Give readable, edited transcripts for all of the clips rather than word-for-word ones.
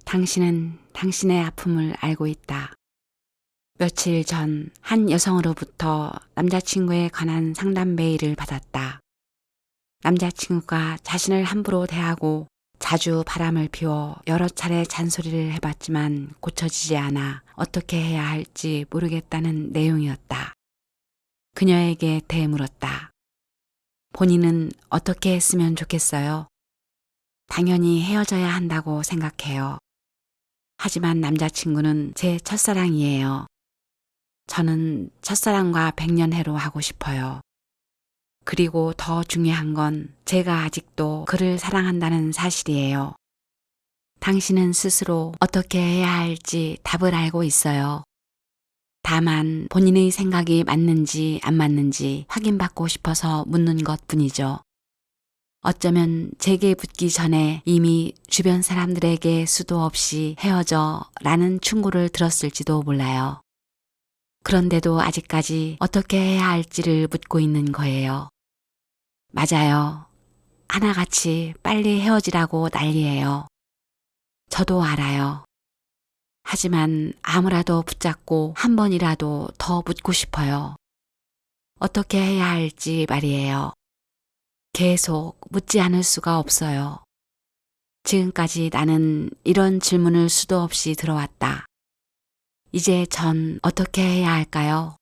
당신은 당신의 아픔을 알고 있다. 며칠 전 한 여성으로부터 남자친구에 관한 상담 메일을 받았다. 남자친구가 자신을 함부로 대하고 자주 바람을 피워 여러 차례 잔소리를 해봤지만 고쳐지지 않아 어떻게 해야 할지 모르겠다는 내용이었다. 그녀에게 되물었다. 본인은 어떻게 했으면 좋겠어요? 당연히 헤어져야 한다고 생각해요. 하지만 남자친구는 제 첫사랑이에요. 저는 첫사랑과 백년해로 하고 싶어요. 그리고 더 중요한 건 제가 아직도 그를 사랑한다는 사실이에요. 당신은 스스로 어떻게 해야 할지 답을 알고 있어요. 다만 본인의 생각이 맞는지 안 맞는지 확인받고 싶어서 묻는 것 뿐이죠. 어쩌면 제게 묻기 전에 이미 주변 사람들에게 수도 없이 헤어져 라는 충고를 들었을지도 몰라요. 그런데도 아직까지 어떻게 해야 할지를 묻고 있는 거예요. 맞아요. 하나같이 빨리 헤어지라고 난리예요. 저도 알아요. 하지만 아무라도 붙잡고 한 번이라도 더 묻고 싶어요. 어떻게 해야 할지 말이에요. 계속 묻지 않을 수가 없어요. 지금까지 나는 이런 질문을 수도 없이 들어왔다. 이제 전 어떻게 해야 할까요?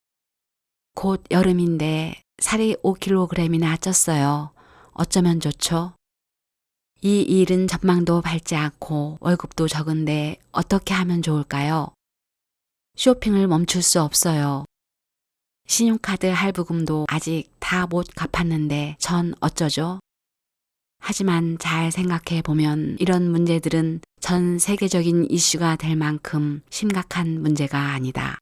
곧 여름인데 살이 5kg이나 쪘어요. 어쩌면 좋죠? 이 일은 전망도 밝지 않고 월급도 적은데 어떻게 하면 좋을까요? 쇼핑을 멈출 수 없어요. 신용카드 할부금도 아직 다 못 갚았는데 전 어쩌죠? 하지만 잘 생각해 보면 이런 문제들은 전 세계적인 이슈가 될 만큼 심각한 문제가 아니다.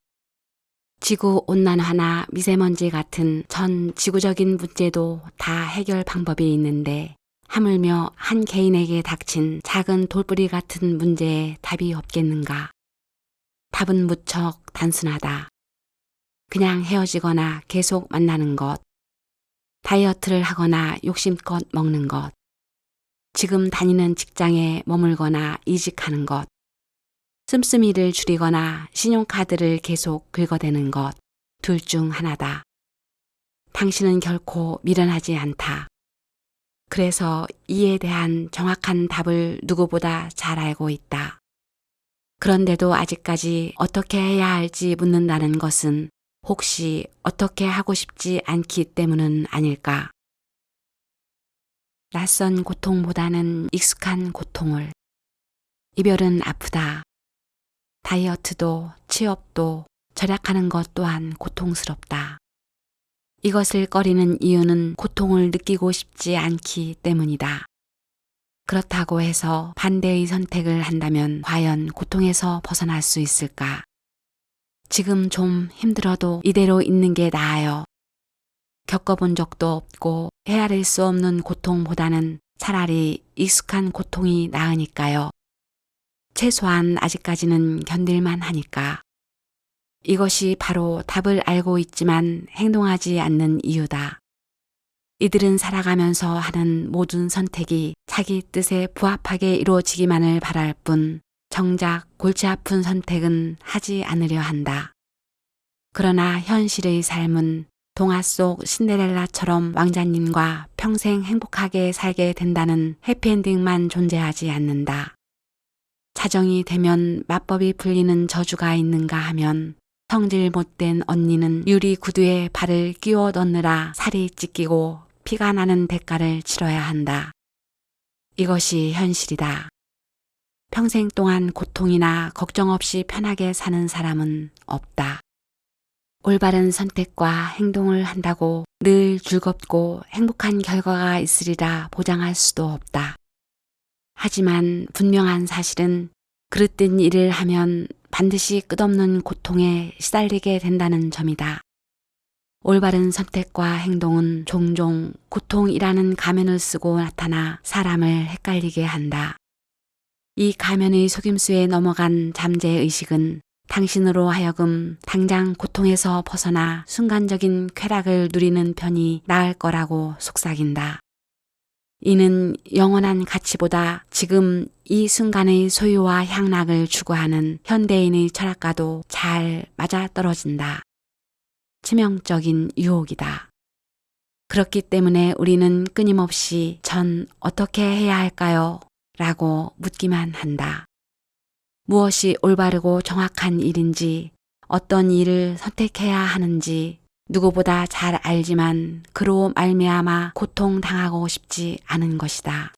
지구 온난화나 미세먼지 같은 전 지구적인 문제도 다 해결 방법이 있는데 하물며 한 개인에게 닥친 작은 돌뿌리 같은 문제에 답이 없겠는가? 답은 무척 단순하다. 그냥 헤어지거나 계속 만나는 것, 다이어트를 하거나 욕심껏 먹는 것, 지금 다니는 직장에 머물거나 이직하는 것, 씀씀이를 줄이거나 신용카드를 계속 긁어대는 것, 둘 중 하나다. 당신은 결코 미련하지 않다. 그래서 이에 대한 정확한 답을 누구보다 잘 알고 있다. 그런데도 아직까지 어떻게 해야 할지 묻는다는 것은 혹시 어떻게 하고 싶지 않기 때문은 아닐까? 낯선 고통보다는 익숙한 고통을. 이별은 아프다. 다이어트도 취업도 절약하는 것 또한 고통스럽다. 이것을 꺼리는 이유는 고통을 느끼고 싶지 않기 때문이다. 그렇다고 해서 반대의 선택을 한다면 과연 고통에서 벗어날 수 있을까? 지금 좀 힘들어도 이대로 있는 게 나아요. 겪어본 적도 없고 헤아릴 수 없는 고통보다는 차라리 익숙한 고통이 나으니까요. 최소한 아직까지는 견딜만 하니까. 이것이 바로 답을 알고 있지만 행동하지 않는 이유다. 이들은 살아가면서 하는 모든 선택이 자기 뜻에 부합하게 이루어지기만을 바랄 뿐 정작 골치 아픈 선택은 하지 않으려 한다. 그러나 현실의 삶은 동화 속 신데렐라처럼 왕자님과 평생 행복하게 살게 된다는 해피엔딩만 존재하지 않는다. 자정이 되면 마법이 풀리는 저주가 있는가 하면 성질 못된 언니는 유리 구두에 발을 끼워 넣느라 살이 찢기고 피가 나는 대가를 치러야 한다. 이것이 현실이다. 평생 동안 고통이나 걱정 없이 편하게 사는 사람은 없다. 올바른 선택과 행동을 한다고 늘 즐겁고 행복한 결과가 있으리라 보장할 수도 없다. 하지만 분명한 사실은 그릇된 일을 하면 반드시 끝없는 고통에 시달리게 된다는 점이다. 올바른 선택과 행동은 종종 고통이라는 가면을 쓰고 나타나 사람을 헷갈리게 한다. 이 가면의 속임수에 넘어간 잠재의식은 당신으로 하여금 당장 고통에서 벗어나 순간적인 쾌락을 누리는 편이 나을 거라고 속삭인다. 이는 영원한 가치보다 지금 이 순간의 소유와 향락을 추구하는 현대인의 철학과도 잘 맞아떨어진다. 치명적인 유혹이다. 그렇기 때문에 우리는 끊임없이 전 어떻게 해야 할까요? 라고 묻기만 한다. 무엇이 올바르고 정확한 일인지, 어떤 일을 선택해야 하는지 누구보다 잘 알지만 그로 말미암아 고통당하고 싶지 않은 것이다.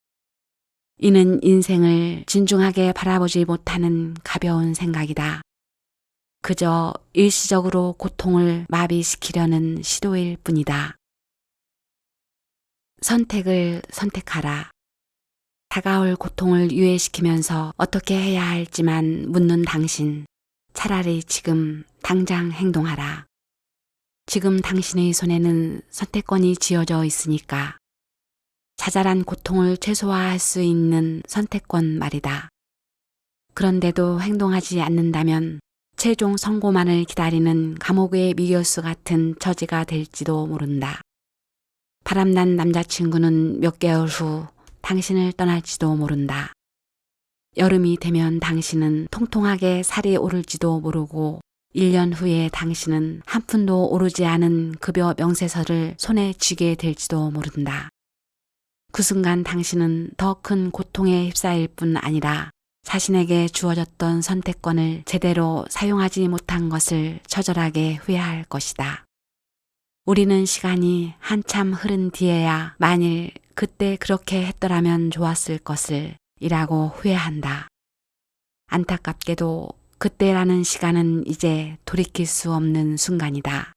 이는 인생을 진중하게 바라보지 못하는 가벼운 생각이다. 그저 일시적으로 고통을 마비시키려는 시도일 뿐이다. 선택을 선택하라. 다가올 고통을 유예시키면서 어떻게 해야 할지만 묻는 당신, 차라리 지금 당장 행동하라. 지금 당신의 손에는 선택권이 쥐어져 있으니까. 자잘한 고통을 최소화할 수 있는 선택권 말이다. 그런데도 행동하지 않는다면 최종 선고만을 기다리는 감옥의 미결수 같은 처지가 될지도 모른다. 바람난 남자친구는 몇 개월 후 당신을 떠날지도 모른다. 여름이 되면 당신은 통통하게 살이 오를지도 모르고 1년 후에 당신은 한 푼도 오르지 않은 급여 명세서를 손에 쥐게 될지도 모른다. 그 순간 당신은 더 큰 고통에 휩싸일 뿐 아니라 자신에게 주어졌던 선택권을 제대로 사용하지 못한 것을 처절하게 후회할 것이다. 우리는 시간이 한참 흐른 뒤에야 만일 그때 그렇게 했더라면 좋았을 것을 이라고 후회한다. 안타깝게도 그때라는 시간은 이제 돌이킬 수 없는 순간이다.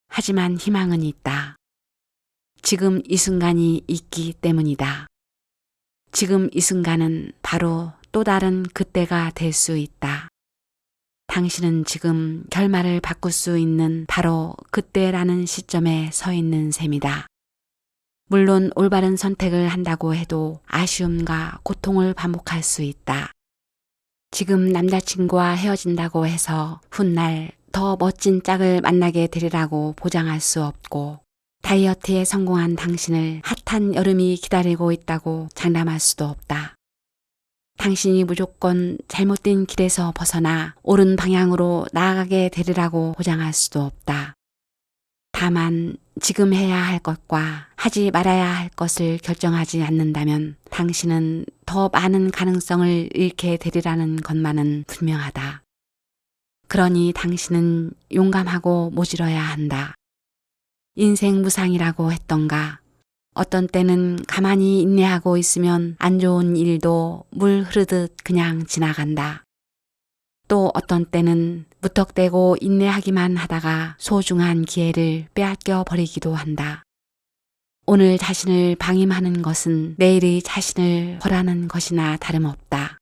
하지만 희망은 있다. 지금 이 순간이 있기 때문이다. 지금 이 순간은 바로 또 다른 그때가 될 수 있다. 당신은 지금 결말을 바꿀 수 있는 바로 그때라는 시점에 서 있는 셈이다. 물론 올바른 선택을 한다고 해도 아쉬움과 고통을 반복할 수 있다. 지금 남자친구와 헤어진다고 해서 훗날 더 멋진 짝을 만나게 되리라고 보장할 수 없고 다이어트에 성공한 당신을 핫한 여름이 기다리고 있다고 장담할 수도 없다. 당신이 무조건 잘못된 길에서 벗어나 옳은 방향으로 나아가게 되리라고 보장할 수도 없다. 다만 지금 해야 할 것과 하지 말아야 할 것을 결정하지 않는다면 당신은 더 많은 가능성을 잃게 되리라는 것만은 분명하다. 그러니 당신은 용감하고 모질어야 한다. 인생 무상이라고 했던가. 어떤 때는 가만히 인내하고 있으면 안 좋은 일도 물 흐르듯 그냥 지나간다. 또 어떤 때는 무턱대고 인내하기만 하다가 소중한 기회를 빼앗겨 버리기도 한다. 오늘 자신을 방임하는 것은 내일의 자신을 벌하는 것이나 다름없다.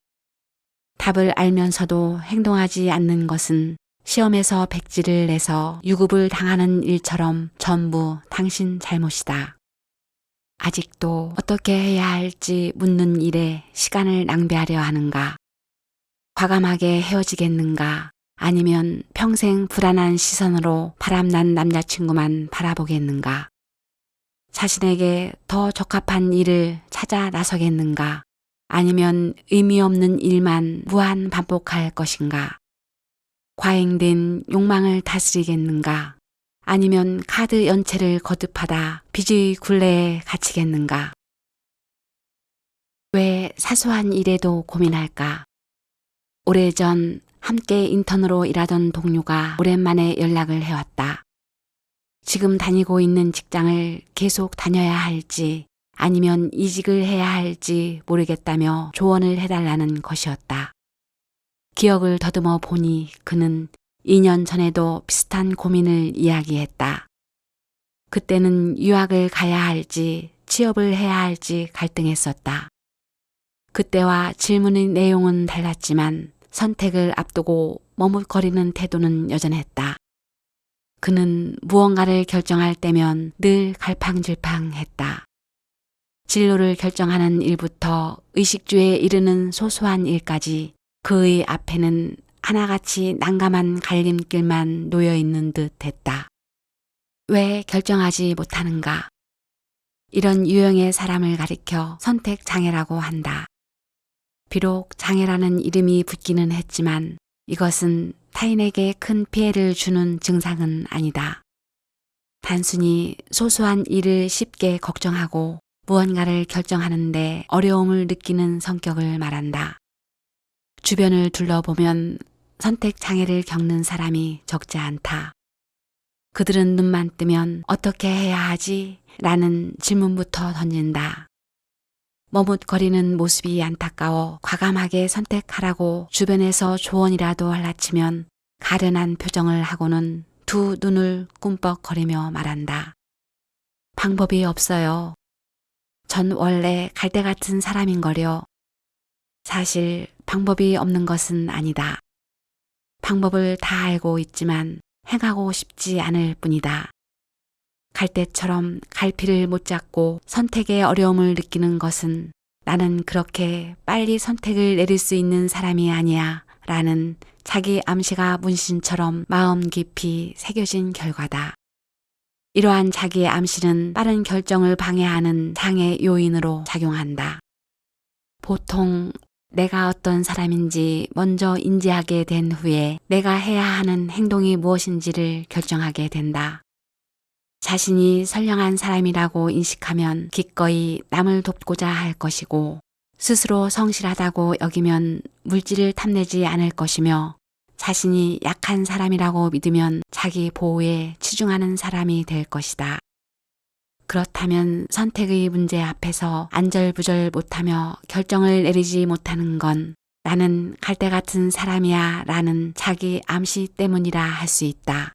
답을 알면서도 행동하지 않는 것은 시험에서 백지를 내서 유급을 당하는 일처럼 전부 당신 잘못이다. 아직도 어떻게 해야 할지 묻는 일에 시간을 낭비하려 하는가? 과감하게 헤어지겠는가? 아니면 평생 불안한 시선으로 바람난 남자친구만 바라보겠는가? 자신에게 더 적합한 일을 찾아 나서겠는가? 아니면 의미 없는 일만 무한 반복할 것인가? 과잉된 욕망을 다스리겠는가? 아니면 카드 연체를 거듭하다 빚의 굴레에 갇히겠는가? 왜 사소한 일에도 고민할까? 오래전 함께 인턴으로 일하던 동료가 오랜만에 연락을 해왔다. 지금 다니고 있는 직장을 계속 다녀야 할지 아니면 이직을 해야 할지 모르겠다며 조언을 해달라는 것이었다. 기억을 더듬어 보니 그는 2년 전에도 비슷한 고민을 이야기했다. 그때는 유학을 가야 할지 취업을 해야 할지 갈등했었다. 그때와 질문의 내용은 달랐지만 선택을 앞두고 머뭇거리는 태도는 여전했다. 그는 무언가를 결정할 때면 늘 갈팡질팡했다. 진로를 결정하는 일부터 의식주에 이르는 소소한 일까지 그의 앞에는 하나같이 난감한 갈림길만 놓여 있는 듯 했다. 왜 결정하지 못하는가? 이런 유형의 사람을 가리켜 선택 장애라고 한다. 비록 장애라는 이름이 붙기는 했지만 이것은 타인에게 큰 피해를 주는 증상은 아니다. 단순히 소소한 일을 쉽게 걱정하고 무언가를 결정하는데 어려움을 느끼는 성격을 말한다. 주변을 둘러보면 선택 장애를 겪는 사람이 적지 않다. 그들은 눈만 뜨면 어떻게 해야 하지? 라는 질문부터 던진다. 머뭇거리는 모습이 안타까워 과감하게 선택하라고 주변에서 조언이라도 할라치면 가련한 표정을 하고는 두 눈을 꿈뻑거리며 말한다. 방법이 없어요. 전 원래 갈대 같은 사람인걸요. 사실 방법이 없는 것은 아니다. 방법을 다 알고 있지만 행하고 싶지 않을 뿐이다. 갈대처럼 갈피를 못 잡고 선택에 어려움을 느끼는 것은 나는 그렇게 빨리 선택을 내릴 수 있는 사람이 아니야 라는 자기 암시가 문신처럼 마음 깊이 새겨진 결과다. 이러한 자기 암시는 빠른 결정을 방해하는 장애 요인으로 작용한다. 보통 내가 어떤 사람인지 먼저 인지하게 된 후에 내가 해야 하는 행동이 무엇인지를 결정하게 된다. 자신이 선량한 사람이라고 인식하면 기꺼이 남을 돕고자 할 것이고 스스로 성실하다고 여기면 물질을 탐내지 않을 것이며 자신이 약한 사람이라고 믿으면 자기 보호에 치중하는 사람이 될 것이다. 그렇다면 선택의 문제 앞에서 안절부절 못하며 결정을 내리지 못하는 건 나는 갈대 같은 사람이야 라는 자기 암시 때문이라 할 수 있다.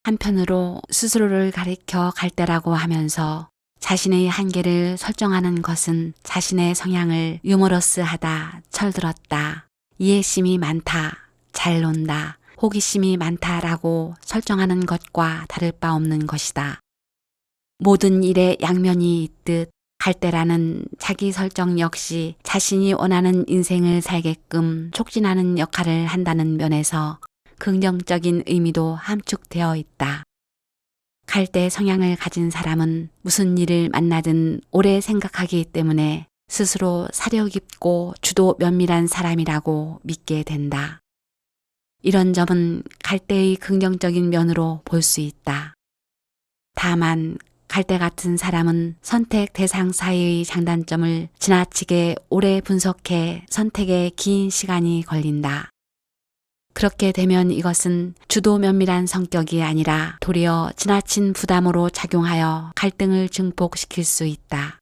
한편으로 스스로를 가리켜 갈대라고 하면서 자신의 한계를 설정하는 것은 자신의 성향을 유머러스하다, 철들었다, 이해심이 많다, 잘 논다, 호기심이 많다라고 설정하는 것과 다를 바 없는 것이다. 모든 일에 양면이 있듯 갈대라는 자기 설정 역시 자신이 원하는 인생을 살게끔 촉진하는 역할을 한다는 면에서 긍정적인 의미도 함축되어 있다. 갈대 성향을 가진 사람은 무슨 일을 만나든 오래 생각하기 때문에 스스로 사려 깊고 주도 면밀한 사람이라고 믿게 된다. 이런 점은 갈대의 긍정적인 면으로 볼 수 있다. 다만 갈대 같은 사람은 선택 대상 사이의 장단점을 지나치게 오래 분석해 선택에 긴 시간이 걸린다. 그렇게 되면 이것은 주도 면밀한 성격이 아니라 도리어 지나친 부담으로 작용하여 갈등을 증폭시킬 수 있다.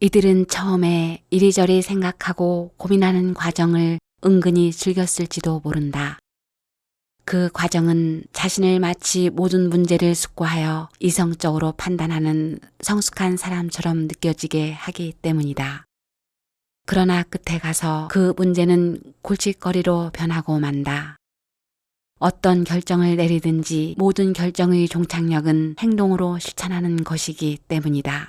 이들은 처음에 이리저리 생각하고 고민하는 과정을 은근히 즐겼을지도 모른다. 그 과정은 자신을 마치 모든 문제를 숙고하여 이성적으로 판단하는 성숙한 사람처럼 느껴지게 하기 때문이다. 그러나 끝에 가서 그 문제는 골칫거리로 변하고 만다. 어떤 결정을 내리든지 모든 결정의 종착역은 행동으로 실천하는 것이기 때문이다.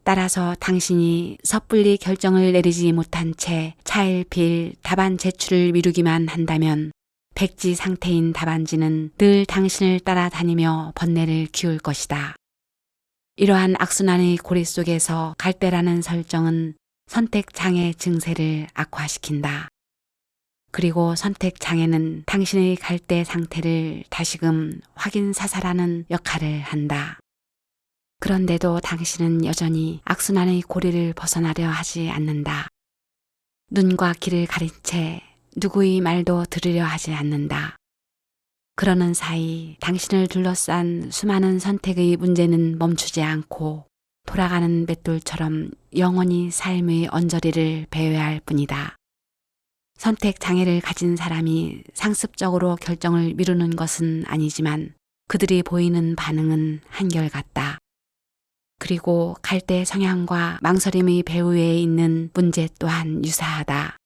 따라서 당신이 섣불리 결정을 내리지 못한 채 차일피일 답안 제출을 미루기만 한다면 백지 상태인 답안지는 늘 당신을 따라다니며 번뇌를 키울 것이다. 이러한 악순환의 고리 속에서 갈대라는 설정은 선택장애 증세를 악화시킨다. 그리고 선택장애는 당신의 갈대 상태를 다시금 확인사살하는 역할을 한다. 그런데도 당신은 여전히 악순환의 고리를 벗어나려 하지 않는다. 눈과 귀를 가린 채 누구의 말도 들으려 하지 않는다. 그러는 사이 당신을 둘러싼 수많은 선택의 문제는 멈추지 않고 돌아가는 맷돌처럼 영원히 삶의 언저리를 배회할 뿐이다. 선택 장애를 가진 사람이 상습적으로 결정을 미루는 것은 아니지만 그들이 보이는 반응은 한결같다. 그리고 갈대 성향과 망설임의 배후에 있는 문제 또한 유사하다.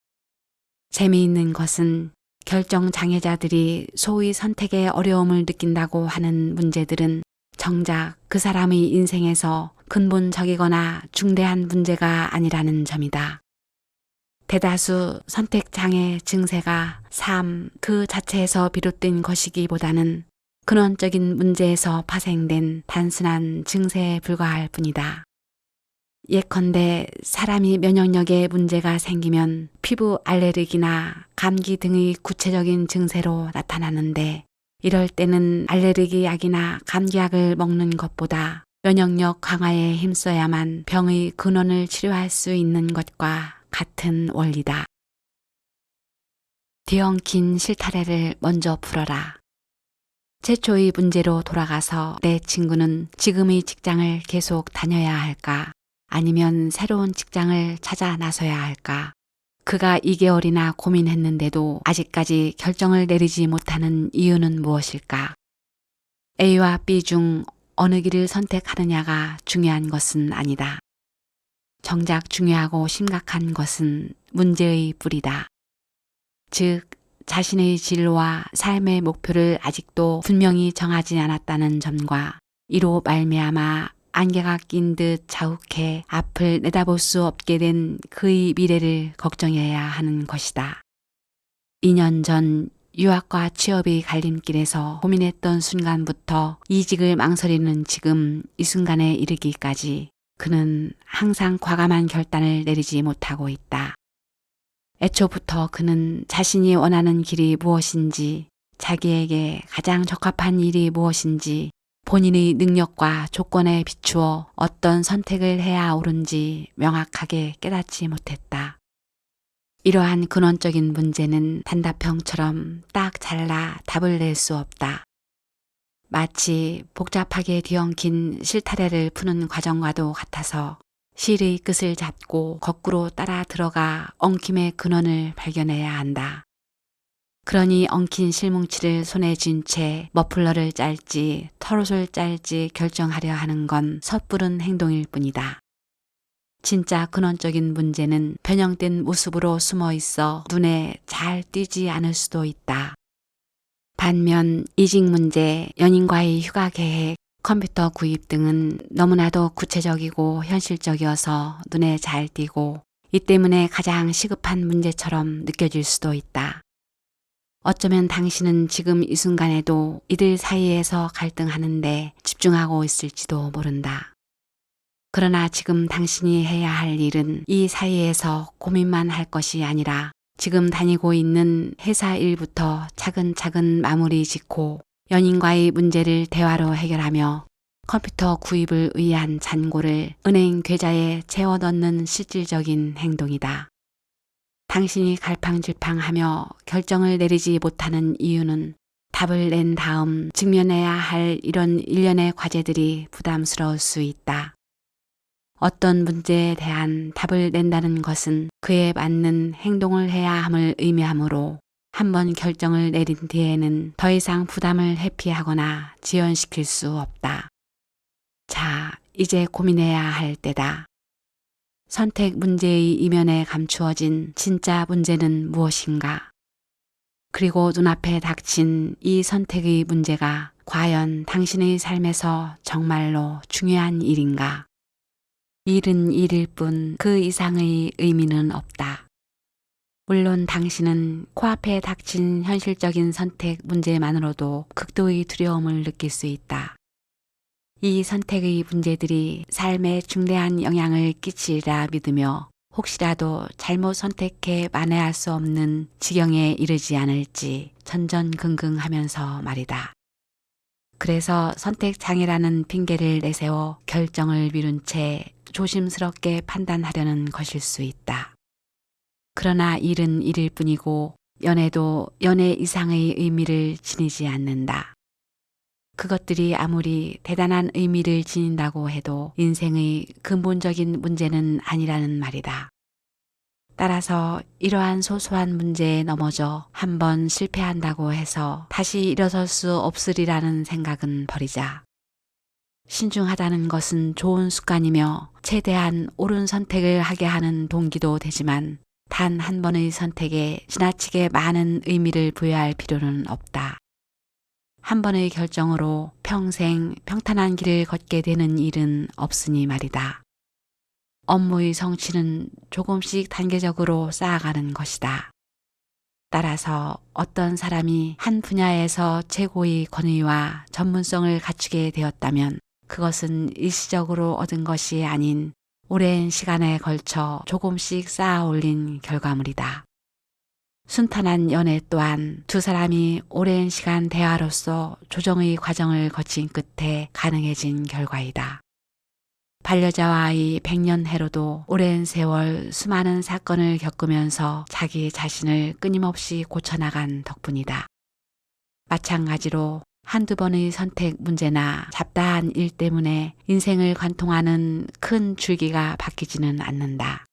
재미있는 것은 결정 장애자들이 소위 선택에 어려움을 느낀다고 하는 문제들은 정작 그 사람의 인생에서 근본적이거나 중대한 문제가 아니라는 점이다. 대다수 선택장애 증세가 삶 그 자체에서 비롯된 것이기보다는 근원적인 문제에서 파생된 단순한 증세에 불과할 뿐이다. 예컨대 사람이 면역력에 문제가 생기면 피부 알레르기나 감기 등의 구체적인 증세로 나타나는데, 이럴 때는 알레르기 약이나 감기약을 먹는 것보다 면역력 강화에 힘써야만 병의 근원을 치료할 수 있는 것과 같은 원리다. 뒤엉킨 실타래를 먼저 풀어라. 최초의 문제로 돌아가서 내 친구는 지금의 직장을 계속 다녀야 할까? 아니면 새로운 직장을 찾아 나서야 할까? 그가 2개월이나 고민했는데도 아직까지 결정을 내리지 못하는 이유는 무엇일까? A와 B 중 어느 길을 선택하느냐가 중요한 것은 아니다. 정작 중요하고 심각한 것은 문제의 뿌리다. 즉, 자신의 진로와 삶의 목표를 아직도 분명히 정하지 않았다는 점과 이로 말미암아 안개가 낀 듯 자욱해 앞을 내다볼 수 없게 된 그의 미래를 걱정해야 하는 것이다. 2년 전 유학과 취업의 갈림길에서 고민했던 순간부터 이직을 망설이는 지금 이 순간에 이르기까지 그는 항상 과감한 결단을 내리지 못하고 있다. 애초부터 그는 자신이 원하는 길이 무엇인지, 자기에게 가장 적합한 일이 무엇인지, 본인의 능력과 조건에 비추어 어떤 선택을 해야 옳은지 명확하게 깨닫지 못했다. 이러한 근원적인 문제는 단답형처럼 딱 잘라 답을 낼 수 없다. 마치 복잡하게 뒤엉킨 실타래를 푸는 과정과도 같아서 실의 끝을 잡고 거꾸로 따라 들어가 엉킴의 근원을 발견해야 한다. 그러니 엉킨 실뭉치를 손에 쥔 채 머플러를 짤지 털옷을 짤지 결정하려 하는 건 섣부른 행동일 뿐이다. 진짜 근원적인 문제는 변형된 모습으로 숨어 있어 눈에 잘 띄지 않을 수도 있다. 반면 이직 문제, 연인과의 휴가 계획, 컴퓨터 구입 등은 너무나도 구체적이고 현실적이어서 눈에 잘 띄고 이 때문에 가장 시급한 문제처럼 느껴질 수도 있다. 어쩌면 당신은 지금 이 순간에도 이들 사이에서 갈등하는데 집중하고 있을지도 모른다. 그러나 지금 당신이 해야 할 일은 이 사이에서 고민만 할 것이 아니라 지금 다니고 있는 회사 일부터 차근차근 마무리 짓고 연인과의 문제를 대화로 해결하며 컴퓨터 구입을 위한 잔고를 은행 계좌에 채워 넣는 실질적인 행동이다. 당신이 갈팡질팡하며 결정을 내리지 못하는 이유는 답을 낸 다음 직면해야 할 이런 일련의 과제들이 부담스러울 수 있다. 어떤 문제에 대한 답을 낸다는 것은 그에 맞는 행동을 해야 함을 의미하므로 한번 결정을 내린 뒤에는 더 이상 부담을 회피하거나 지연시킬 수 없다. 자, 이제 고민해야 할 때다. 선택 문제의 이면에 감추어진 진짜 문제는 무엇인가? 그리고 눈앞에 닥친 이 선택의 문제가 과연 당신의 삶에서 정말로 중요한 일인가? 일은 일일 뿐 그 이상의 의미는 없다. 물론 당신은 코앞에 닥친 현실적인 선택 문제만으로도 극도의 두려움을 느낄 수 있다. 이 선택의 문제들이 삶에 중대한 영향을 끼치리라 믿으며 혹시라도 잘못 선택해 만회할 수 없는 지경에 이르지 않을지 전전긍긍하면서 말이다. 그래서 선택장애라는 핑계를 내세워 결정을 미룬 채 조심스럽게 판단하려는 것일 수 있다. 그러나 일은 일일 뿐이고 연애도 연애 이상의 의미를 지니지 않는다. 그것들이 아무리 대단한 의미를 지닌다고 해도 인생의 근본적인 문제는 아니라는 말이다. 따라서 이러한 소소한 문제에 넘어져 한번 실패한다고 해서 다시 일어설 수 없으리라는 생각은 버리자. 신중하다는 것은 좋은 습관이며 최대한 옳은 선택을 하게 하는 동기도 되지만 단 한 번의 선택에 지나치게 많은 의미를 부여할 필요는 없다. 한 번의 결정으로 평생 평탄한 길을 걷게 되는 일은 없으니 말이다. 업무의 성취는 조금씩 단계적으로 쌓아가는 것이다. 따라서 어떤 사람이 한 분야에서 최고의 권위와 전문성을 갖추게 되었다면 그것은 일시적으로 얻은 것이 아닌 오랜 시간에 걸쳐 조금씩 쌓아 올린 결과물이다. 순탄한 연애 또한 두 사람이 오랜 시간 대화로서 조정의 과정을 거친 끝에 가능해진 결과이다. 반려자와의 백년해로도 오랜 세월 수많은 사건을 겪으면서 자기 자신을 끊임없이 고쳐나간 덕분이다. 마찬가지로 한두 번의 선택 문제나 잡다한 일 때문에 인생을 관통하는 큰 줄기가 바뀌지는 않는다.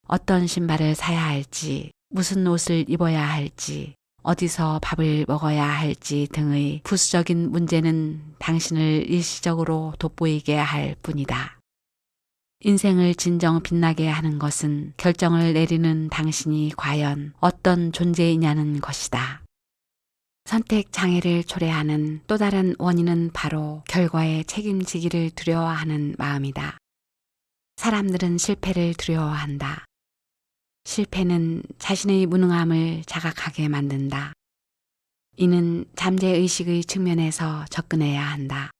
어떤 신발을 사야 할지, 무슨 옷을 입어야 할지, 어디서 밥을 먹어야 할지 등의 부수적인 문제는 당신을 일시적으로 돋보이게 할 뿐이다. 인생을 진정 빛나게 하는 것은 결정을 내리는 당신이 과연 어떤 존재이냐는 것이다. 선택 장애를 초래하는 또 다른 원인은 바로 결과에 책임지기를 두려워하는 마음이다. 사람들은 실패를 두려워한다. 실패는 자신의 무능함을 자각하게 만든다. 이는 잠재의식의 측면에서 접근해야 한다.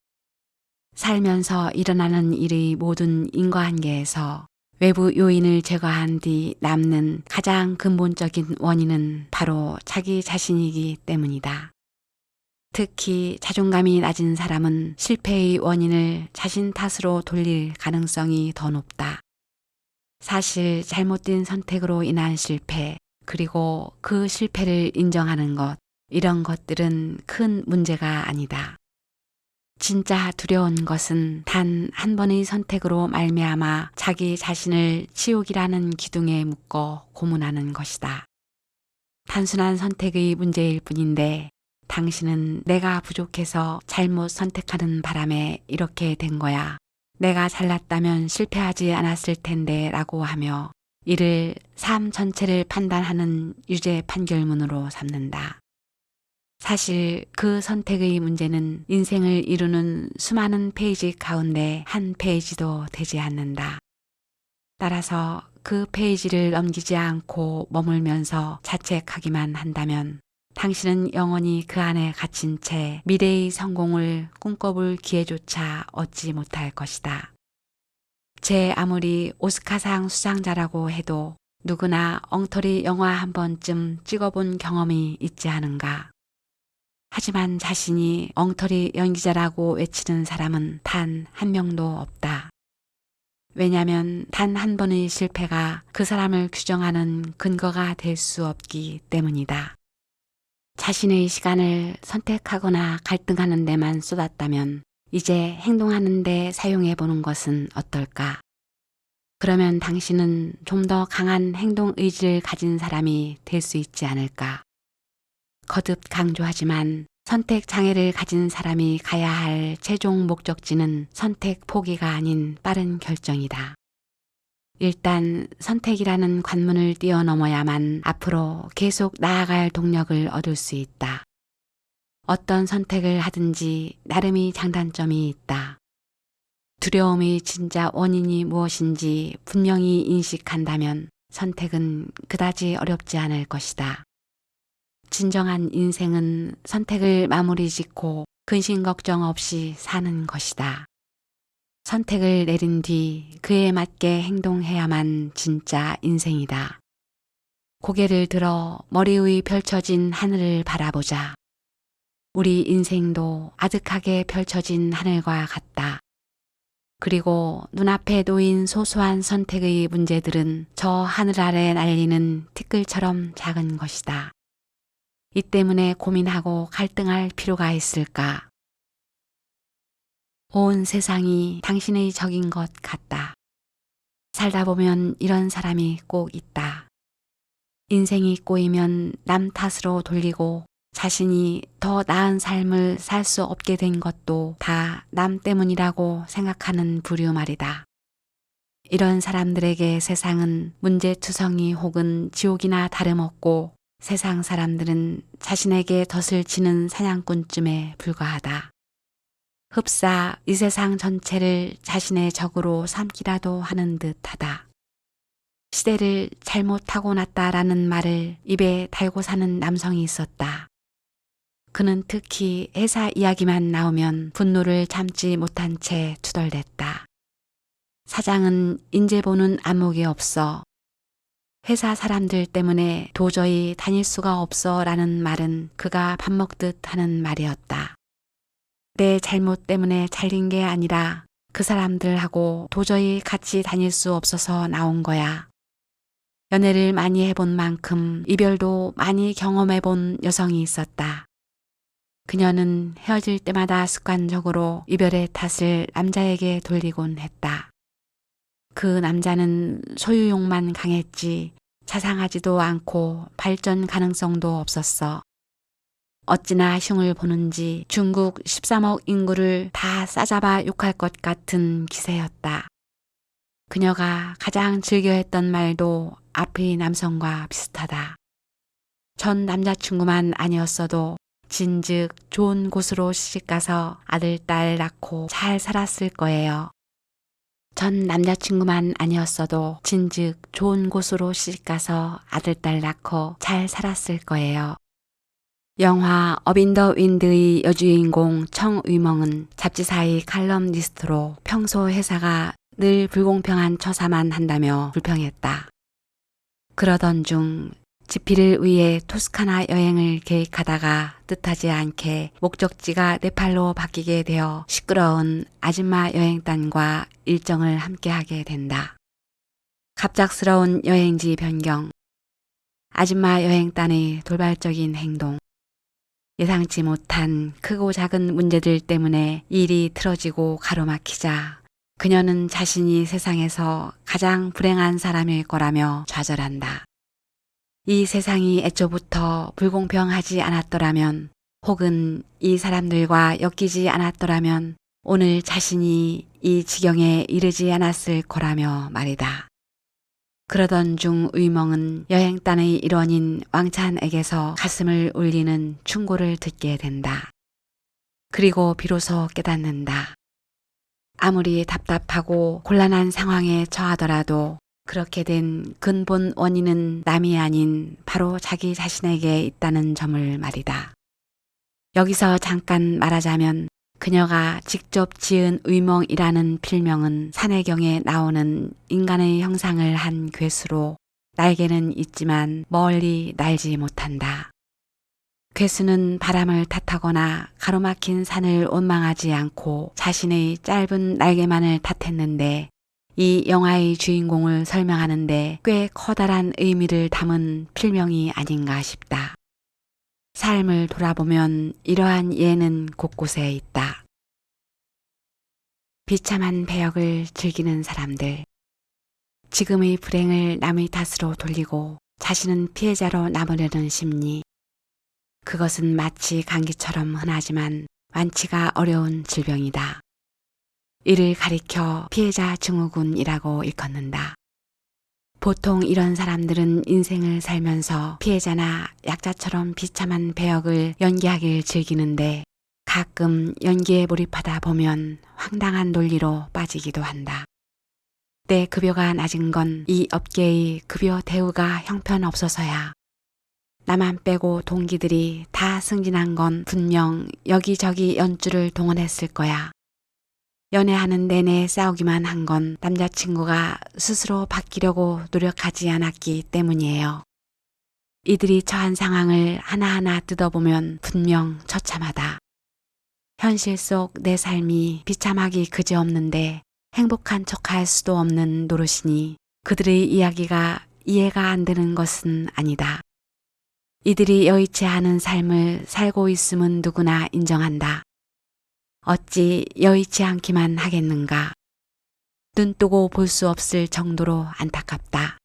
살면서 일어나는 일의 모든 인과관계에서 외부 요인을 제거한 뒤 남는 가장 근본적인 원인은 바로 자기 자신이기 때문이다. 특히 자존감이 낮은 사람은 실패의 원인을 자신 탓으로 돌릴 가능성이 더 높다. 사실 잘못된 선택으로 인한 실패, 그리고 그 실패를 인정하는 것, 이런 것들은 큰 문제가 아니다. 진짜 두려운 것은 단 한 번의 선택으로 말미암아 자기 자신을 치욕이라는 기둥에 묶어 고문하는 것이다. 단순한 선택의 문제일 뿐인데 당신은 내가 부족해서 잘못 선택하는 바람에 이렇게 된 거야. 내가 잘났다면 실패하지 않았을 텐데 라고 하며 이를 삶 전체를 판단하는 유죄 판결문으로 삼는다. 사실 그 선택의 문제는 인생을 이루는 수많은 페이지 가운데 한 페이지도 되지 않는다. 따라서 그 페이지를 넘기지 않고 머물면서 자책하기만 한다면 당신은 영원히 그 안에 갇힌 채 미래의 성공을 꿈꿔볼 기회조차 얻지 못할 것이다. 제 아무리 오스카상 수상자라고 해도 누구나 엉터리 영화 한 번쯤 찍어본 경험이 있지 않은가. 하지만 자신이 엉터리 연기자라고 외치는 사람은 단 한 명도 없다. 왜냐하면 단 한 번의 실패가 그 사람을 규정하는 근거가 될 수 없기 때문이다. 자신의 시간을 선택하거나 갈등하는 데만 쏟았다면 이제 행동하는 데 사용해 보는 것은 어떨까? 그러면 당신은 좀 더 강한 행동 의지를 가진 사람이 될 수 있지 않을까? 거듭 강조하지만 선택 장애를 가진 사람이 가야 할 최종 목적지는 선택 포기가 아닌 빠른 결정이다. 일단 선택이라는 관문을 뛰어넘어야만 앞으로 계속 나아갈 동력을 얻을 수 있다. 어떤 선택을 하든지 나름의 장단점이 있다. 두려움의 진짜 원인이 무엇인지 분명히 인식한다면 선택은 그다지 어렵지 않을 것이다. 진정한 인생은 선택을 마무리 짓고 근심 걱정 없이 사는 것이다. 선택을 내린 뒤 그에 맞게 행동해야만 진짜 인생이다. 고개를 들어 머리 위 펼쳐진 하늘을 바라보자. 우리 인생도 아득하게 펼쳐진 하늘과 같다. 그리고 눈앞에 놓인 소소한 선택의 문제들은 저 하늘 아래 날리는 티끌처럼 작은 것이다. 이 때문에 고민하고 갈등할 필요가 있을까? 온 세상이 당신의 적인 것 같다. 살다 보면 이런 사람이 꼭 있다. 인생이 꼬이면 남 탓으로 돌리고 자신이 더 나은 삶을 살 수 없게 된 것도 다 남 때문이라고 생각하는 부류 말이다. 이런 사람들에게 세상은 문제투성이 혹은 지옥이나 다름없고 세상 사람들은 자신에게 덫을 치는 사냥꾼쯤에 불과하다. 흡사 이 세상 전체를 자신의 적으로 삼기라도 하는 듯하다. 시대를 잘못 타고났다라는 말을 입에 달고 사는 남성이 있었다. 그는 특히 회사 이야기만 나오면 분노를 참지 못한 채 투덜댔다. 사장은 인재 보는 안목이 없어. 회사 사람들 때문에 도저히 다닐 수가 없어 라는 말은 그가 밥 먹듯 하는 말이었다. 내 잘못 때문에 잘린 게 아니라 그 사람들하고 도저히 같이 다닐 수 없어서 나온 거야. 연애를 많이 해본 만큼 이별도 많이 경험해본 여성이 있었다. 그녀는 헤어질 때마다 습관적으로 이별의 탓을 남자에게 돌리곤 했다. 그 남자는 소유욕만 강했지 자상하지도 않고 발전 가능성도 없었어. 어찌나 흉을 보는지 중국 13억 인구를 다 싸잡아 욕할 것 같은 기세였다. 그녀가 가장 즐겨했던 말도 앞의 남성과 비슷하다. 전 남자친구만 아니었어도 진즉 좋은 곳으로 시집가서 아들, 딸 낳고 잘 살았을 거예요. 전 남자친구만 아니었어도 진즉 좋은 곳으로 시집가서 아들, 딸 낳고 잘 살았을 거예요. 영화 어빈 더 윈드의 여주인공 청의멍은 잡지사의 칼럼니스트로 평소 회사가 늘 불공평한 처사만 한다며 불평했다. 그러던 중 지피를 위해 토스카나 여행을 계획하다가 뜻하지 않게 목적지가 네팔로 바뀌게 되어 시끄러운 아줌마 여행단과 일정을 함께하게 된다. 갑작스러운 여행지 변경, 아줌마 여행단의 돌발적인 행동, 예상치 못한 크고 작은 문제들 때문에 일이 틀어지고 가로막히자 그녀는 자신이 세상에서 가장 불행한 사람일 거라며 좌절한다. 이 세상이 애초부터 불공평하지 않았더라면 혹은 이 사람들과 엮이지 않았더라면 오늘 자신이 이 지경에 이르지 않았을 거라며 말이다. 그러던 중 의멍은 여행단의 일원인 왕찬에게서 가슴을 울리는 충고를 듣게 된다. 그리고 비로소 깨닫는다. 아무리 답답하고 곤란한 상황에 처하더라도 그렇게 된 근본 원인은 남이 아닌 바로 자기 자신에게 있다는 점을 말이다. 여기서 잠깐 말하자면 그녀가 직접 지은 의멍이라는 필명은 산해경에 나오는 인간의 형상을 한 괴수로 날개는 있지만 멀리 날지 못한다. 괴수는 바람을 탓하거나 가로막힌 산을 원망하지 않고 자신의 짧은 날개만을 탓했는데 이 영화의 주인공을 설명하는데 꽤 커다란 의미를 담은 필명이 아닌가 싶다. 삶을 돌아보면 이러한 예는 곳곳에 있다. 비참한 배역을 즐기는 사람들. 지금의 불행을 남의 탓으로 돌리고 자신은 피해자로 남으려는 심리. 그것은 마치 감기처럼 흔하지만 완치가 어려운 질병이다. 이를 가리켜 피해자 증후군이라고 일컫는다. 보통 이런 사람들은 인생을 살면서 피해자나 약자처럼 비참한 배역을 연기하길 즐기는데 가끔 연기에 몰입하다 보면 황당한 논리로 빠지기도 한다. 내 급여가 낮은 건 이 업계의 급여 대우가 형편없어서야. 나만 빼고 동기들이 다 승진한 건 분명 여기저기 연주를 동원했을 거야. 연애하는 내내 싸우기만 한 건 남자친구가 스스로 바뀌려고 노력하지 않았기 때문이에요. 이들이 처한 상황을 하나하나 뜯어보면 분명 처참하다. 현실 속 내 삶이 비참하기 그지없는데 행복한 척할 수도 없는 노릇이니 그들의 이야기가 이해가 안 되는 것은 아니다. 이들이 여의치 않은 삶을 살고 있음은 누구나 인정한다. 어찌 여의치 않기만 하겠는가. 눈 뜨고 볼 수 없을 정도로 안타깝다.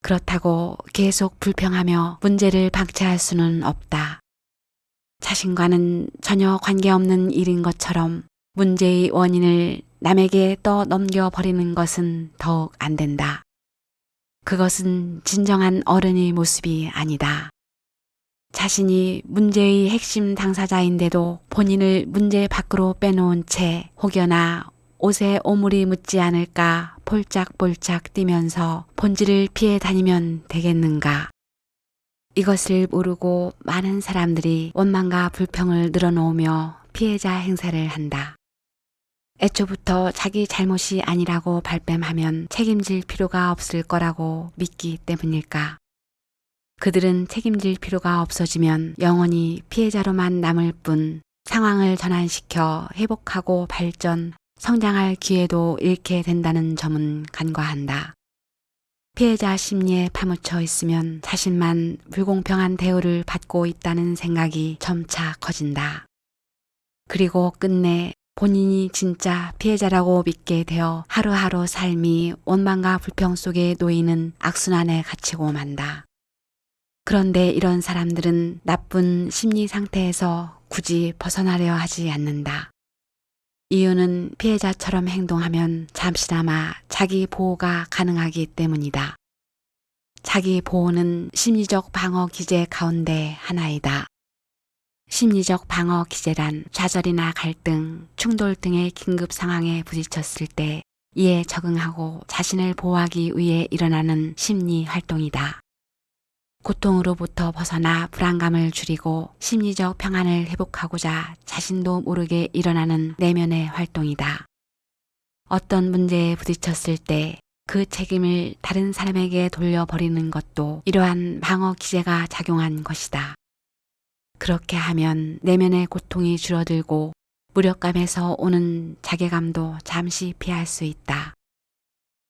그렇다고 계속 불평하며 문제를 방치할 수는 없다. 자신과는 전혀 관계없는 일인 것처럼 문제의 원인을 남에게 떠넘겨버리는 것은 더욱 안 된다. 그것은 진정한 어른의 모습이 아니다. 자신이 문제의 핵심 당사자인데도 본인을 문제 밖으로 빼놓은 채 혹여나 옷에 오물이 묻지 않을까 폴짝폴짝 뛰면서 본질을 피해 다니면 되겠는가? 이것을 모르고 많은 사람들이 원망과 불평을 늘어놓으며 피해자 행세를 한다. 애초부터 자기 잘못이 아니라고 발뺌하면 책임질 필요가 없을 거라고 믿기 때문일까? 그들은 책임질 필요가 없어지면 영원히 피해자로만 남을 뿐 상황을 전환시켜 회복하고 발전, 성장할 기회도 잃게 된다는 점은 간과한다. 피해자 심리에 파묻혀 있으면 자신만 불공평한 대우를 받고 있다는 생각이 점차 커진다. 그리고 끝내 본인이 진짜 피해자라고 믿게 되어 하루하루 삶이 원망과 불평 속에 놓이는 악순환에 갇히고 만다. 그런데 이런 사람들은 나쁜 심리 상태에서 굳이 벗어나려 하지 않는다. 이유는 피해자처럼 행동하면 잠시나마 자기 보호가 가능하기 때문이다. 자기 보호는 심리적 방어 기제 가운데 하나이다. 심리적 방어 기제란 좌절이나 갈등, 충돌 등의 긴급 상황에 부딪혔을 때 이에 적응하고 자신을 보호하기 위해 일어나는 심리 활동이다. 고통으로부터 벗어나 불안감을 줄이고 심리적 평안을 회복하고자 자신도 모르게 일어나는 내면의 활동이다. 어떤 문제에 부딪혔을 때 그 책임을 다른 사람에게 돌려버리는 것도 이러한 방어 기제가 작용한 것이다. 그렇게 하면 내면의 고통이 줄어들고 무력감에서 오는 자괴감도 잠시 피할 수 있다.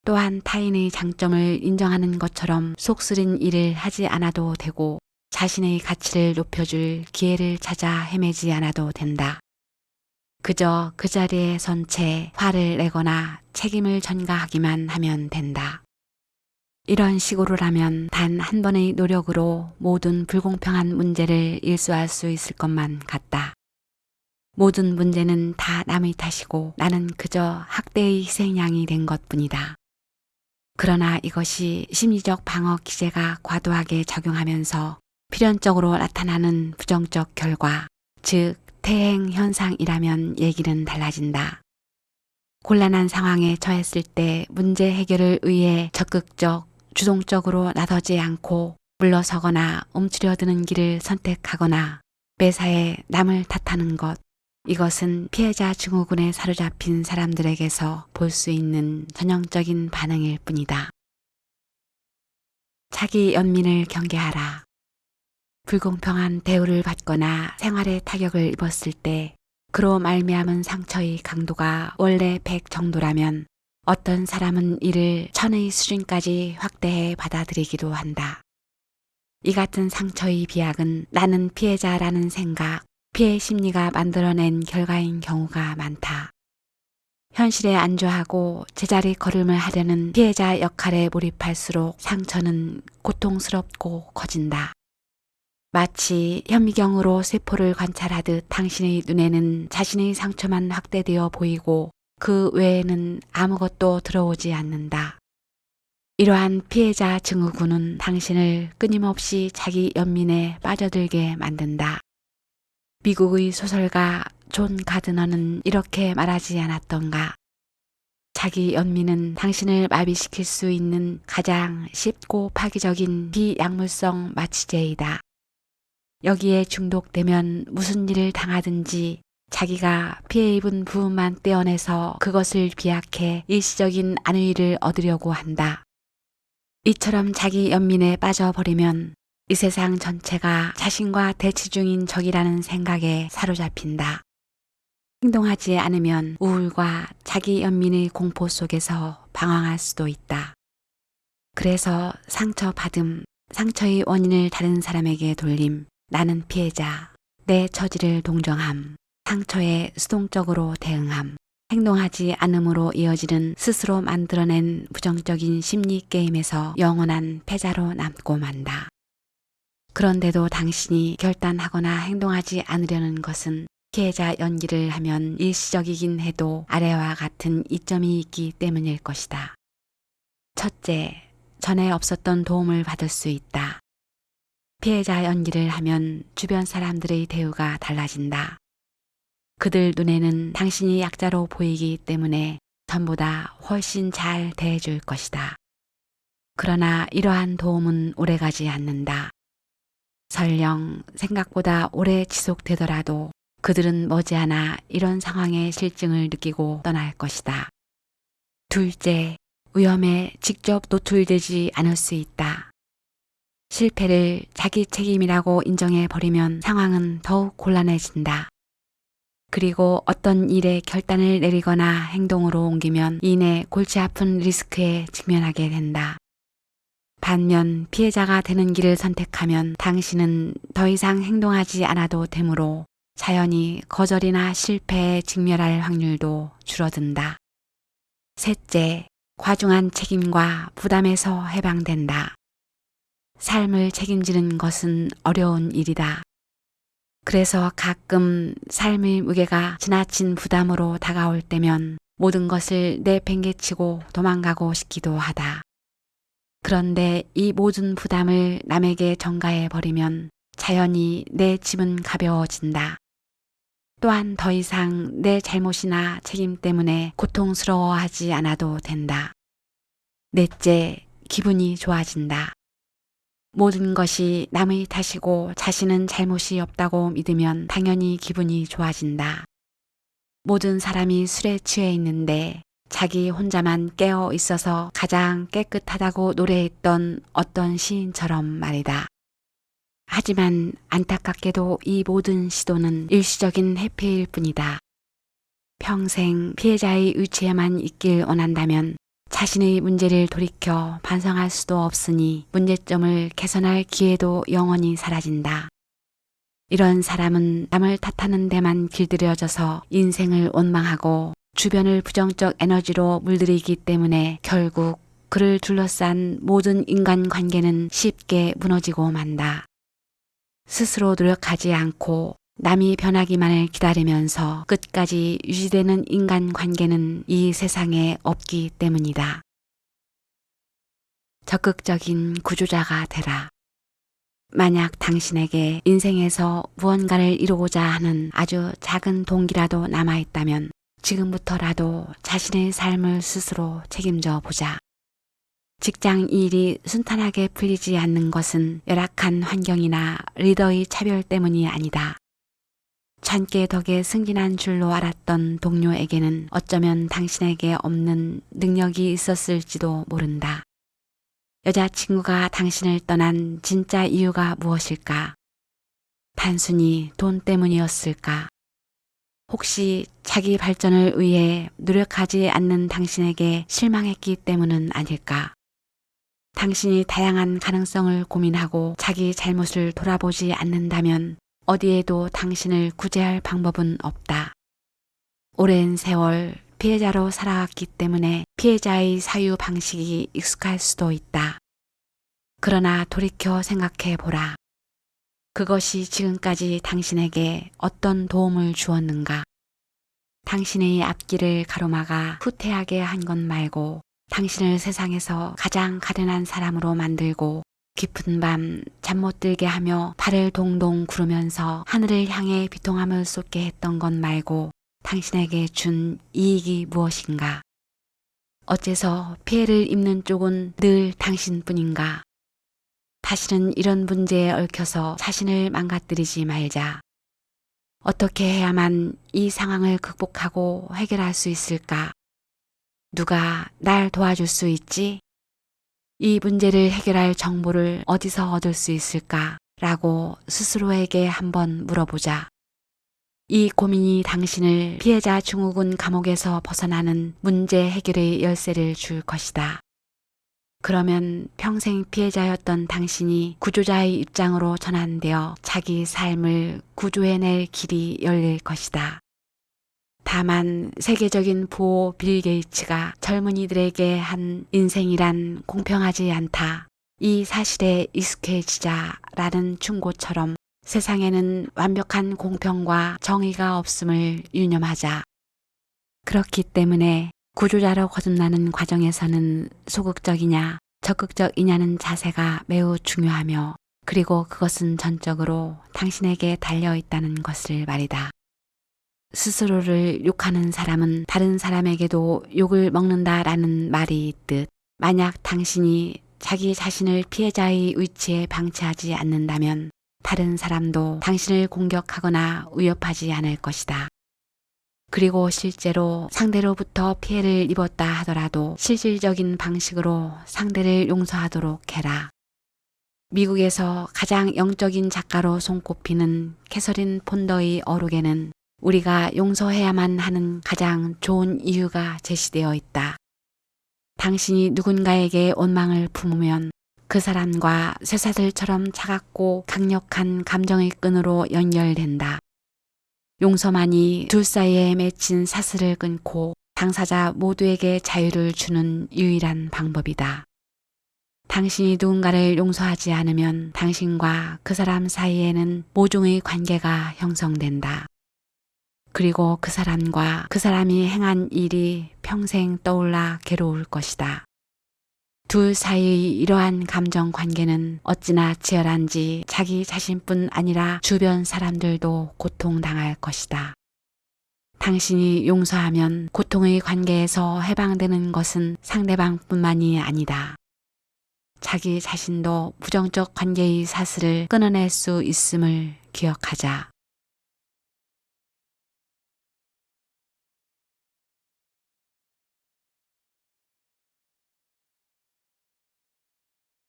또한 타인의 장점을 인정하는 것처럼 속쓰린 일을 하지 않아도 되고 자신의 가치를 높여줄 기회를 찾아 헤매지 않아도 된다. 그저 그 자리에 선 채 화를 내거나 책임을 전가하기만 하면 된다. 이런 식으로라면 단 한 번의 노력으로 모든 불공평한 문제를 일소할 수 있을 것만 같다. 모든 문제는 다 남의 탓이고 나는 그저 학대의 희생양이 된 것뿐이다. 그러나 이것이 심리적 방어 기제가 과도하게 작용하면서 필연적으로 나타나는 부정적 결과, 즉 퇴행 현상이라면 얘기는 달라진다. 곤란한 상황에 처했을 때 문제 해결을 위해 적극적, 주동적으로 나서지 않고 물러서거나 움츠려드는 길을 선택하거나 매사에 남을 탓하는 것, 이것은 피해자 증후군에 사로잡힌 사람들에게서 볼 수 있는 전형적인 반응일 뿐이다. 자기 연민을 경계하라. 불공평한 대우를 받거나 생활에 타격을 입었을 때 그로 말미암은 상처의 강도가 원래 100 정도라면 어떤 사람은 이를 1000의 수준까지 확대해 받아들이기도 한다. 이 같은 상처의 비약은 나는 피해자라는 생각, 피해 심리가 만들어낸 결과인 경우가 많다. 현실에 안주하고 제자리 걸음을 하려는 피해자 역할에 몰입할수록 상처는 고통스럽고 커진다. 마치 현미경으로 세포를 관찰하듯 당신의 눈에는 자신의 상처만 확대되어 보이고 그 외에는 아무것도 들어오지 않는다. 이러한 피해자 증후군은 당신을 끊임없이 자기 연민에 빠져들게 만든다. 미국의 소설가 존 가드너는 이렇게 말하지 않았던가? 자기 연민은 당신을 마비시킬 수 있는 가장 쉽고 파기적인 비약물성 마취제이다. 여기에 중독되면 무슨 일을 당하든지 자기가 피해 입은 부분만 떼어내서 그것을 비약해 일시적인 안위를 얻으려고 한다. 이처럼 자기 연민에 빠져버리면 이 세상 전체가 자신과 대치 중인 적이라는 생각에 사로잡힌다. 행동하지 않으면 우울과 자기 연민의 공포 속에서 방황할 수도 있다. 그래서 상처받음, 상처의 원인을 다른 사람에게 돌림, 나는 피해자, 내 처지를 동정함, 상처에 수동적으로 대응함, 행동하지 않음으로 이어지는 스스로 만들어낸 부정적인 심리 게임에서 영원한 패자로 남고 만다. 그런데도 당신이 결단하거나 행동하지 않으려는 것은 피해자 연기를 하면 일시적이긴 해도 아래와 같은 이점이 있기 때문일 것이다. 첫째, 전에 없었던 도움을 받을 수 있다. 피해자 연기를 하면 주변 사람들의 대우가 달라진다. 그들 눈에는 당신이 약자로 보이기 때문에 전보다 훨씬 잘 대해줄 것이다. 그러나 이러한 도움은 오래가지 않는다. 설령 생각보다 오래 지속되더라도 그들은 머지않아 이런 상황의 실증을 느끼고 떠날 것이다. 둘째, 위험에 직접 노출되지 않을 수 있다. 실패를 자기 책임이라고 인정해 버리면 상황은 더욱 곤란해진다. 그리고 어떤 일에 결단을 내리거나 행동으로 옮기면 이내 골치 아픈 리스크에 직면하게 된다. 반면 피해자가 되는 길을 선택하면 당신은 더 이상 행동하지 않아도 되므로 자연히 거절이나 실패에 직면할 확률도 줄어든다. 셋째, 과중한 책임과 부담에서 해방된다. 삶을 책임지는 것은 어려운 일이다. 그래서 가끔 삶의 무게가 지나친 부담으로 다가올 때면 모든 것을 내팽개치고 도망가고 싶기도 하다. 그런데 이 모든 부담을 남에게 전가해 버리면 자연히 내 짐은 가벼워진다. 또한 더 이상 내 잘못이나 책임 때문에 고통스러워하지 않아도 된다. 넷째, 기분이 좋아진다. 모든 것이 남의 탓이고 자신은 잘못이 없다고 믿으면 당연히 기분이 좋아진다. 모든 사람이 술에 취해 있는데 자기 혼자만 깨어 있어서 가장 깨끗하다고 노래했던 어떤 시인처럼 말이다. 하지만 안타깝게도 이 모든 시도는 일시적인 회피일 뿐이다. 평생 피해자의 위치에만 있길 원한다면 자신의 문제를 돌이켜 반성할 수도 없으니 문제점을 개선할 기회도 영원히 사라진다. 이런 사람은 남을 탓하는 데만 길들여져서 인생을 원망하고 주변을 부정적 에너지로 물들이기 때문에 결국 그를 둘러싼 모든 인간관계는 쉽게 무너지고 만다. 스스로 노력하지 않고 남이 변하기만을 기다리면서 끝까지 유지되는 인간관계는 이 세상에 없기 때문이다. 적극적인 구조자가 되라. 만약 당신에게 인생에서 무언가를 이루고자 하는 아주 작은 동기라도 남아있다면 지금부터라도 자신의 삶을 스스로 책임져 보자. 직장 일이 순탄하게 풀리지 않는 것은 열악한 환경이나 리더의 차별 때문이 아니다. 참깨 덕에 승진한 줄로 알았던 동료에게는 어쩌면 당신에게 없는 능력이 있었을지도 모른다. 여자친구가 당신을 떠난 진짜 이유가 무엇일까? 단순히 돈 때문이었을까? 혹시 자기 발전을 위해 노력하지 않는 당신에게 실망했기 때문은 아닐까? 당신이 다양한 가능성을 고민하고 자기 잘못을 돌아보지 않는다면 어디에도 당신을 구제할 방법은 없다. 오랜 세월 피해자로 살아왔기 때문에 피해자의 사유 방식이 익숙할 수도 있다. 그러나 돌이켜 생각해 보라. 그것이 지금까지 당신에게 어떤 도움을 주었는가? 당신의 앞길을 가로막아 후퇴하게 한 것 말고 당신을 세상에서 가장 가련한 사람으로 만들고 깊은 밤 잠 못 들게 하며 발을 동동 구르면서 하늘을 향해 비통함을 쏟게 했던 것 말고 당신에게 준 이익이 무엇인가? 어째서 피해를 입는 쪽은 늘 당신뿐인가? 다시는 이런 문제에 얽혀서 자신을 망가뜨리지 말자. 어떻게 해야만 이 상황을 극복하고 해결할 수 있을까? 누가 날 도와줄 수 있지? 이 문제를 해결할 정보를 어디서 얻을 수 있을까? 라고 스스로에게 한번 물어보자. 이 고민이 당신을 피해자 증후군 감옥에서 벗어나는 문제 해결의 열쇠를 줄 것이다. 그러면 평생 피해자였던 당신이 구조자의 입장으로 전환되어 자기 삶을 구조해낼 길이 열릴 것이다. 다만 세계적인 부호 빌 게이츠가 젊은이들에게 한 인생이란 공평하지 않다. 이 사실에 익숙해지자라는 충고처럼 세상에는 완벽한 공평과 정의가 없음을 유념하자. 그렇기 때문에 구조자로 거듭나는 과정에서는 소극적이냐 적극적이냐는 자세가 매우 중요하며 그리고 그것은 전적으로 당신에게 달려 있다는 것을 말이다. 스스로를 욕하는 사람은 다른 사람에게도 욕을 먹는다라는 말이 있듯 만약 당신이 자기 자신을 피해자의 위치에 방치하지 않는다면 다른 사람도 당신을 공격하거나 위협하지 않을 것이다. 그리고 실제로 상대로부터 피해를 입었다 하더라도 실질적인 방식으로 상대를 용서하도록 해라. 미국에서 가장 영적인 작가로 손꼽히는 캐서린 폰더의 어록에는 우리가 용서해야만 하는 가장 좋은 이유가 제시되어 있다. 당신이 누군가에게 원망을 품으면 그 사람과 쇠사슬처럼 차갑고 강력한 감정의 끈으로 연결된다. 용서만이 둘 사이에 맺힌 사슬을 끊고 당사자 모두에게 자유를 주는 유일한 방법이다. 당신이 누군가를 용서하지 않으면 당신과 그 사람 사이에는 모종의 관계가 형성된다. 그리고 그 사람과 그 사람이 행한 일이 평생 떠올라 괴로울 것이다. 둘 사이의 이러한 감정 관계는 어찌나 치열한지 자기 자신뿐 아니라 주변 사람들도 고통당할 것이다. 당신이 용서하면 고통의 관계에서 해방되는 것은 상대방뿐만이 아니다. 자기 자신도 부정적 관계의 사슬을 끊어낼 수 있음을 기억하자.